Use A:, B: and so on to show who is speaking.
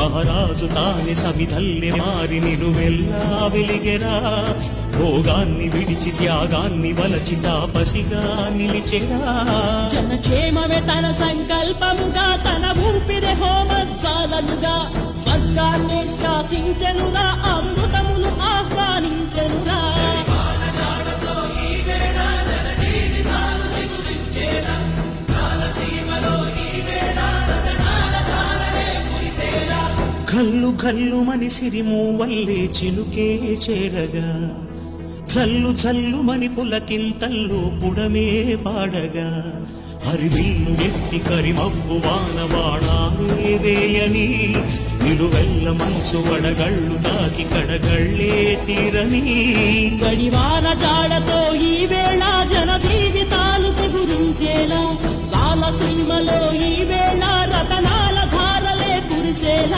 A: మహారాజు తానే సమిధల్లె మారి నిలువెల్లా వెలిగెరా భోగాన్ని విడిచి త్యాగాన్ని వలచి తాపసిగా నిలిచెరా
B: జనక్షేమమే తన సంకల్పముగా తన ఊపిరి హోమజ్వాలలుగా స్వర్గాన్ని శాసించెనుగా అమృతమును ఆహ్వానించెనుగా
A: కల్లు కల్లు మని సిరిము వల్లే చిలుకే చేరగా చల్లు చల్లు మని పులకింతల్లు పుడమే పాడగా హరివిల్లు ఎత్తి కరిమబ్బు వానవాణాలే వేయని నిలువెల్ల మంచు వడగళ్ళు దాకి కడగళ్ళే తీరని
B: జడివాన జాడతో ఈ వేళ జన జీవితాలు చిగురించేలా రాలసీమలో ఈ వేళ రతనాల ధారలే కురిసేలా